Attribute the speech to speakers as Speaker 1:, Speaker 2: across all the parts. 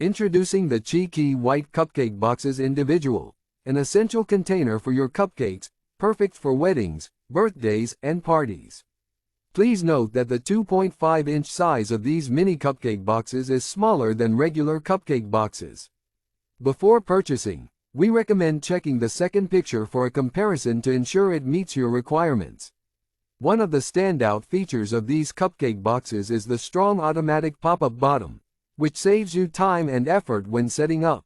Speaker 1: Introducing the qiqee White Cupcake Boxes Individual, an essential container for your cupcakes, perfect for weddings, birthdays, and parties. Please note that the 2.5-inch size of these mini cupcake boxes is smaller than regular cupcake boxes. Before purchasing, we recommend checking the second picture for a comparison to ensure it meets your requirements. One of the standout features of these cupcake boxes is the strong automatic pop-up bottom, which saves you time and effort when setting up.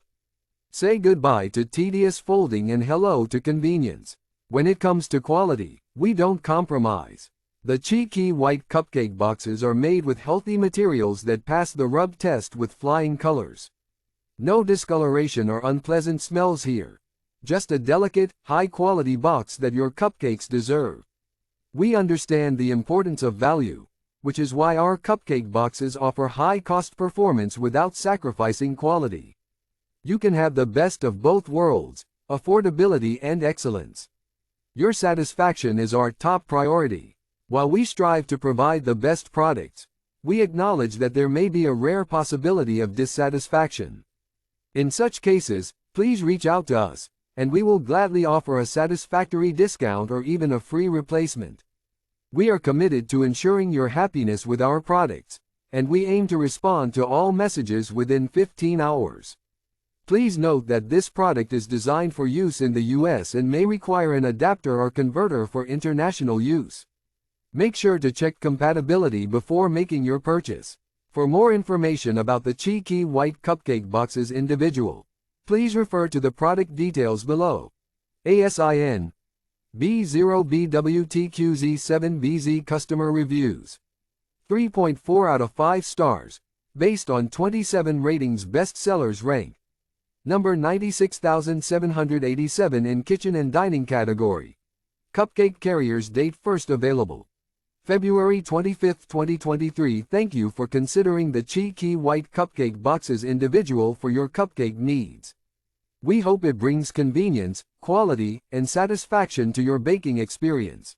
Speaker 1: Say goodbye to tedious folding and hello to convenience. When it comes to quality, we don't compromise. The qiqee White Cupcake Boxes are made with healthy materials that pass the rub test with flying colors. No discoloration or unpleasant smells here. Just a delicate, high-quality box that your cupcakes deserve. We understand the importance of value, which is why our cupcake boxes offer high-cost performance without sacrificing quality. You can have the best of both worlds, affordability and excellence. Your satisfaction is our top priority. While we strive to provide the best products, we acknowledge that there may be a rare possibility of dissatisfaction. In such cases, please reach out to us, and we will gladly offer a satisfactory discount or even a free replacement. We are committed to ensuring your happiness with our products, and we aim to respond to all messages within 15 hours. Please note that this product is designed for use in the US and may require an adapter or converter for international use. Make sure to check compatibility before making your purchase. For more information about the qiqee White Cupcake Boxes Individual, please refer to the product details below. ASIN B0BWTQZ7BZ Customer Reviews 3.4 out of 5 stars, based on 27 ratings. Best sellers rank number 96,787 in kitchen and dining category. Cupcake carriers date first available February 25, 2023. Thank you for considering the qiqee White Cupcake Boxes Individual for your cupcake needs. We hope it brings convenience, quality, and satisfaction to your baking experience.